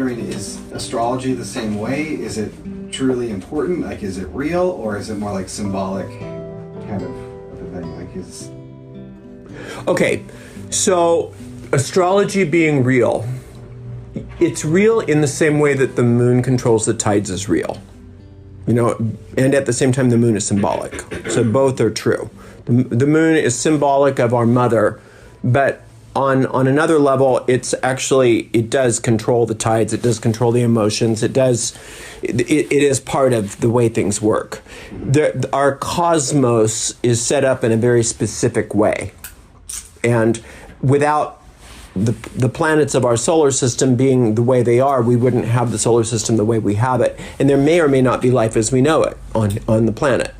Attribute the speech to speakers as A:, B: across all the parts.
A: wondering, is astrology the same way? Is it truly important? Like, is it real, or is it more like symbolic kind of a thing? Like, is...
B: Okay, so astrology being real, it's real in the same way that the moon controls the tides is real. You know, and at the same time, the moon is symbolic. So both are true. The moon is symbolic of our mother, but on another level, it does control the tides. It does control the emotions. It is part of the way things work. Our cosmos is set up in a very specific way. And without the planets of our solar system being the way they are, we wouldn't have the solar system the way we have it. And there may or may not be life as we know it on the planet.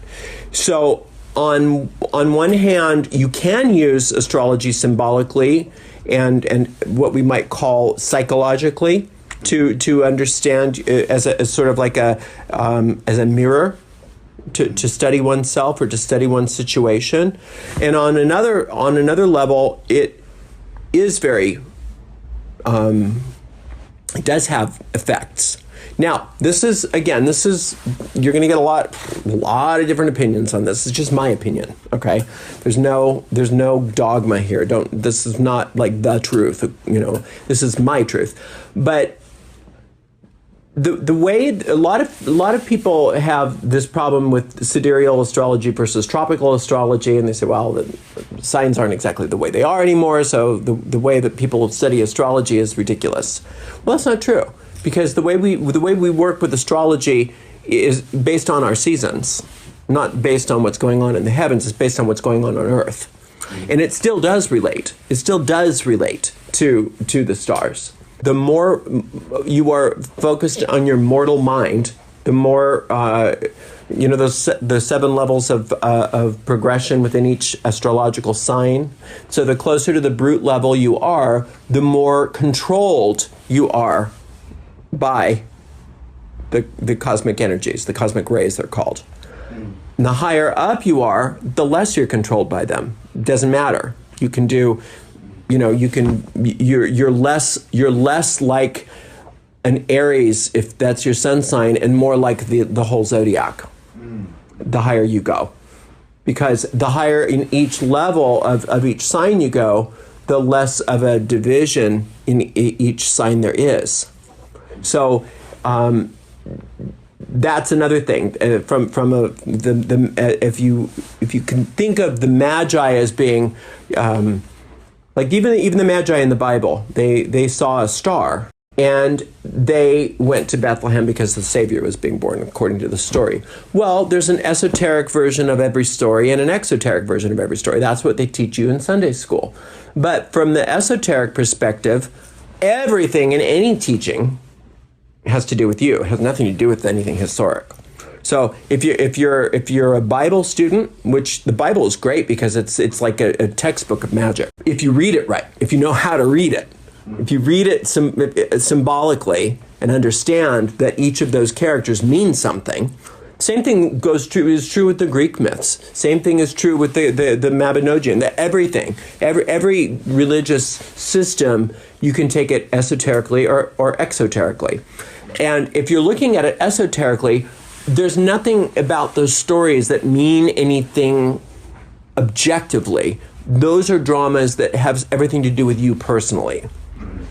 B: So on one hand, you can use astrology symbolically and what we might call psychologically to understand as sort of like as a mirror to study oneself or to study one's situation. And on another level, it is very it does have effects. Now, this is you're going to get a lot of different opinions on this. It's just my opinion, okay? There's no dogma here. This is not like the truth, you know. This is my truth. But the way a lot of people have this problem with sidereal astrology versus tropical astrology, and they say, well, the signs aren't exactly the way they are anymore, so the way that people study astrology is ridiculous. Well, that's not true, because the way we work with astrology is based on our seasons, not based on what's going on in the heavens. It's based on what's going on Earth, and it still does relate. It still does relate to the stars. The more you are focused on your mortal mind, the more the 7 levels of progression within each astrological sign. So the closer to the brute level you are, the more controlled you are by the cosmic energies, the cosmic rays they're called. And the higher up you are, the less you're controlled by them. It doesn't matter. You can do. You're less like an Aries if that's your sun sign, and more like the whole zodiac. The higher you go, because the higher in each level of each sign you go, the less of a division in each sign there is. So that's another thing. If you can think of the Magi as being like even the Magi in the Bible, they saw a star and they went to Bethlehem because the Savior was being born, according to the story. Well, there's an esoteric version of every story and an exoteric version of every story. That's what they teach you in Sunday school. But from the esoteric perspective, everything in any teaching has to do with you. It has nothing to do with anything historic. So if you're a Bible student, which the Bible is great because it's like a textbook of magic. If you read it right, if you know how to read it, if you read it symbolically and understand that each of those characters means something. Same thing is true with the Greek myths. Same thing is true with the Mabinogian. Everything, every religious system, you can take it esoterically or exoterically. And if you're looking at it esoterically, there's nothing about those stories that mean anything objectively. Those are dramas that have everything to do with you personally.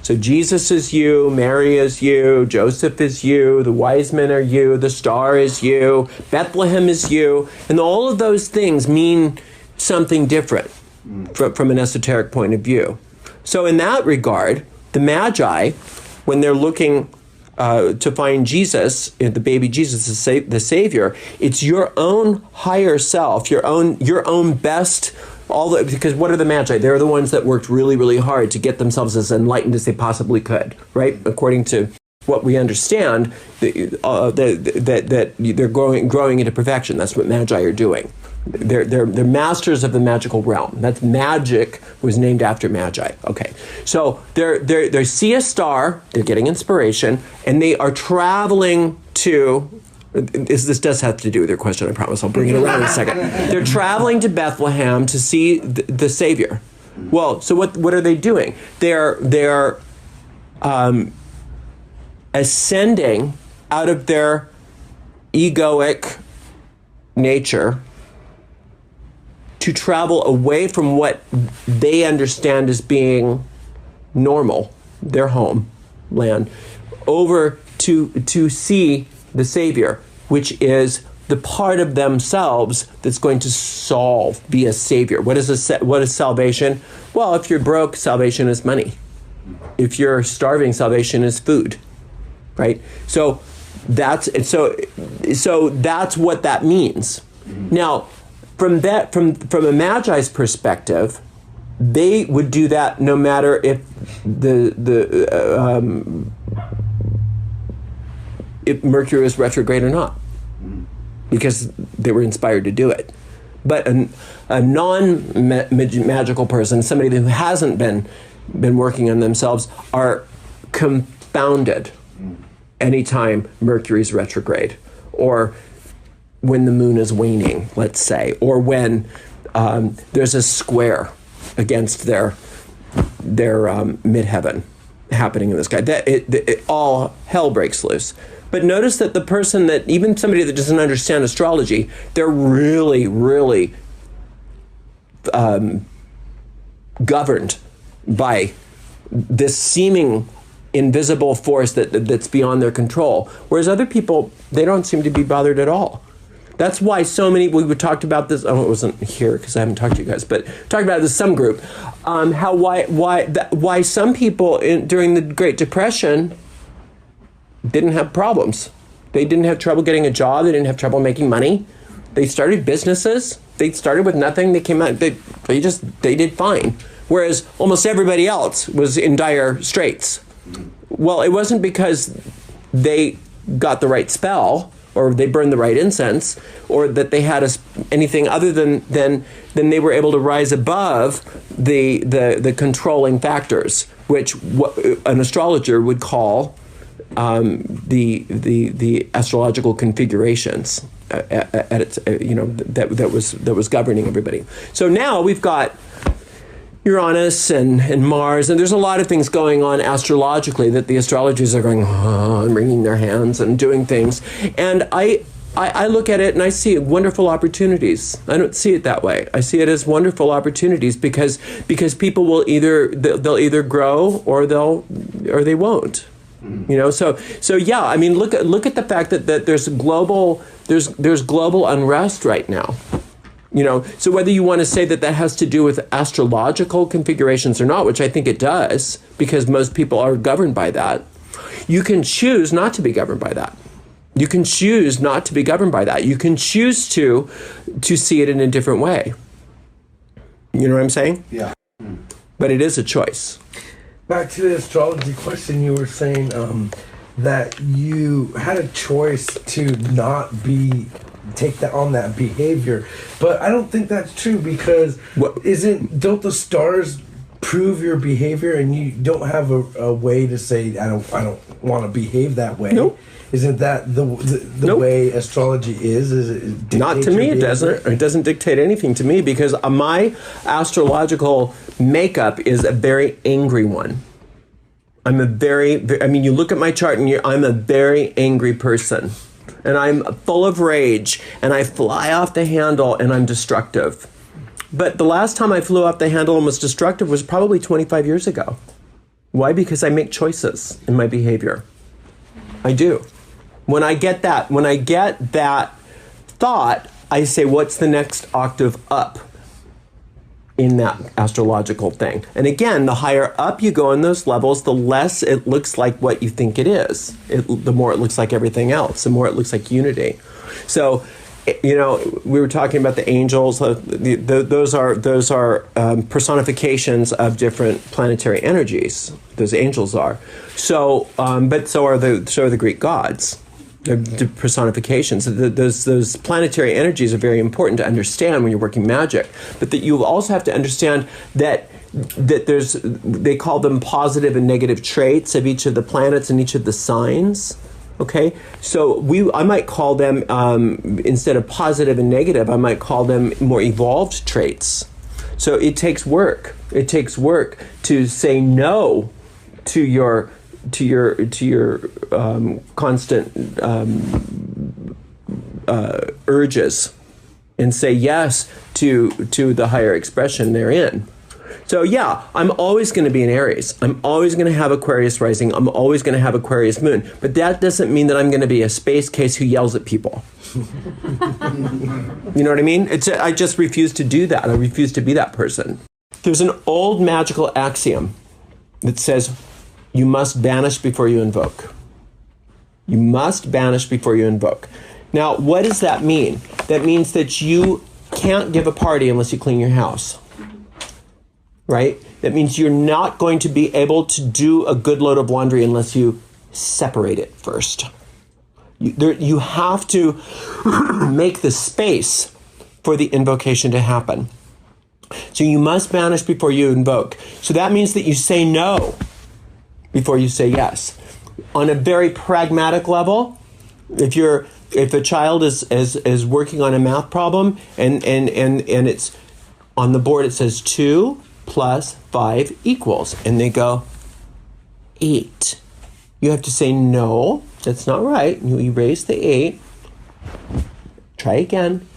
B: So Jesus is you, Mary is you, Joseph is you, the wise men are you, the star is you, Bethlehem is you, and all of those things mean something different from an esoteric point of view. So in that regard, the Magi, when they're looking to find Jesus, the baby Jesus, the Savior, it's your own higher self, your own best. Because what are the Magi? They're the ones that worked really, really hard to get themselves as enlightened as they possibly could, right? According to what we understand, that they're growing into perfection. That's what Magi are doing. They're masters of the magical realm. That's magic was named after Magi. Okay, so they see a star, they're getting inspiration, and they are traveling to. This does have to do with your question, I promise. I'll bring it around in a second. They're traveling to Bethlehem to see the Savior. Well, so what are they doing? They're ascending out of their egoic nature to travel away from what they understand as being normal, their homeland, over to see the Savior, which is the part of themselves that's going to be a Savior. What is salvation? Well, if you're broke, salvation is money. If you're starving, salvation is food, right? So that's what that means. Now, from a Magi's perspective, they would do that no matter if if Mercury was retrograde or not, because they were inspired to do it. But a non-magical person, somebody who hasn't been working on themselves, are confounded anytime Mercury's retrograde, or when the moon is waning, let's say, or when there's a square against their midheaven happening in the sky. It all hell breaks loose. But notice that the person that, even somebody that doesn't understand astrology, they're really, really governed by this seeming invisible force that's beyond their control. Whereas other people, they don't seem to be bothered at all. That's why so many, we talked about this, it wasn't here because I haven't talked to you guys, but talked about this some group, why some people during the Great Depression didn't have problems. They didn't have trouble getting a job. They didn't have trouble making money. They started businesses. They started with nothing. They came out, they did fine. Whereas almost everybody else was in dire straits. Well, it wasn't because they got the right spell, or they burned the right incense, or that they had anything other than they were able to rise above the controlling factors, which an astrologer would call the astrological configurations at its that was governing everybody. So now we've got Uranus and Mars, and there's a lot of things going on astrologically that the astrologers are going and wringing their hands and doing things. And I look at it and I see wonderful opportunities. I don't see it that way. I see it as wonderful opportunities because people will they'll either grow or they won't. You know, so yeah. I mean, look at the fact that there's global unrest right now. You know, so whether you want to say that has to do with astrological configurations or not, which I think it does, because most people are governed by that, you can choose not to be governed by that. You can choose not to be governed by that. You can choose to see it in a different way. You know what I'm saying?
A: Yeah.
B: But it is a choice.
C: Back to the astrology question, you were saying that you had a choice to not take that on that behavior, but I don't think that's true, because don't the stars prove your behavior, and you don't have a way to say I don't want to behave that way?
B: Nope.
C: Isn't that the
B: Nope.
C: way astrology is? It
B: not to me. It doesn't. It doesn't dictate anything to me, because my astrological makeup is a very angry one. I mean, you look at my chart and I'm a very angry person. And I'm full of rage, and I fly off the handle, and I'm destructive. But the last time I flew off the handle and was destructive was probably 25 years ago. Why? Because I make choices in my behavior. I do. When I get that thought, I say, what's the next octave up in that astrological thing? And again, the higher up you go in those levels, the less it looks like what you think it is. The more it looks like everything else, the more it looks like unity. So, you know, we were talking about the angels. Those are personifications of different planetary energies. Those angels are. So, but so are the Greek gods. They're personifications. Those planetary energies are very important to understand when you're working magic. But that you also have to understand that they call them positive and negative traits of each of the planets and each of the signs. Okay, so I might call them, instead of positive and negative, I might call them more evolved traits. So it takes work. It takes work to say no to your constant urges, and say yes to the higher expression therein. So yeah, I'm always going to be an Aries. I'm always going to have Aquarius rising. I'm always going to have Aquarius moon. But that doesn't mean that I'm going to be a space case who yells at people. You know what I mean? I just refuse to do that. I refuse to be that person. There's an old magical axiom that says you must banish before you invoke. You must banish before you invoke. Now, what does that mean? That means that you can't give a party unless you clean your house. Right? That means you're not going to be able to do a good load of laundry unless you separate it first. You have to make the space for the invocation to happen. So you must banish before you invoke. So that means that you say no before you say yes. On a very pragmatic level, if a child is working on a math problem and it's on the board, it says 2 plus 5 equals, and they go 8. You have to say, no, that's not right. You erase the 8. Try again.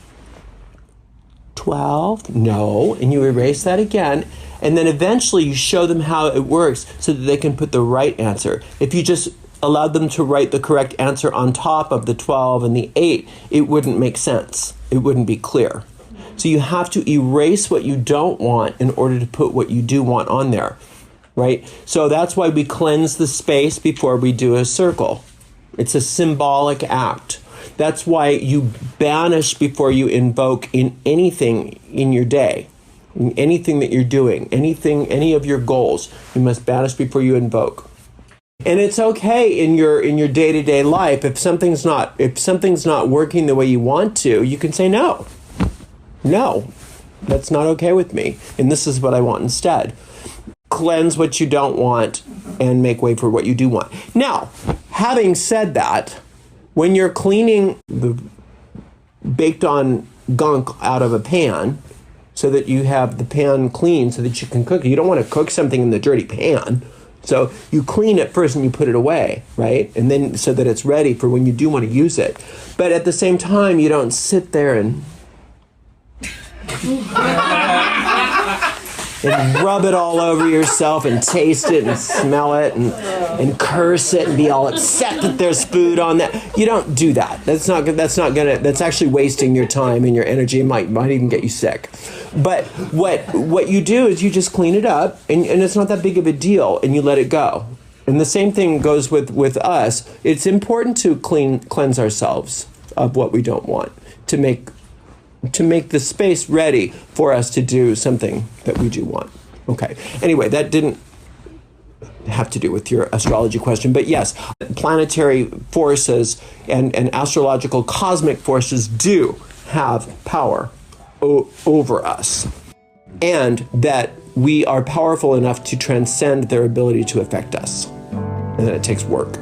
B: 12, no, and you erase that again. And then eventually you show them how it works so that they can put the right answer. If you just allowed them to write the correct answer on top of the 12 and the 8, it wouldn't make sense. It wouldn't be clear. So you have to erase what you don't want in order to put what you do want on there, right? So that's why we cleanse the space before we do a circle. It's a symbolic act. That's why you banish before you invoke in anything in your day, in anything that you're doing, any of your goals. You must banish before you invoke. And it's okay in your day-to-day life if something's not working the way you want to, you can say no. No, that's not okay with me, and this is what I want instead. Cleanse what you don't want and make way for what you do want. Now, having said that, when you're cleaning the baked on gunk out of a pan so that you have the pan clean so that you can cook it, you don't want to cook something in the dirty pan. So you clean it first and you put it away, right? And then so that it's ready for when you do want to use it. But at the same time, you don't sit there and rub it all over yourself and taste it and smell it and curse it and be all upset that there's food on that. You don't do that. That's actually wasting your time and your energy. It might even get you sick. But what you do is you just clean it up and it's not that big of a deal and you let it go. And the same thing goes with us. It's important to cleanse ourselves of what we don't want to make the space ready for us to do something that we do want. Okay. Anyway, that didn't have to do with your astrology question, but yes, planetary forces and astrological cosmic forces do have power over us, and that we are powerful enough to transcend their ability to affect us, and that it takes work.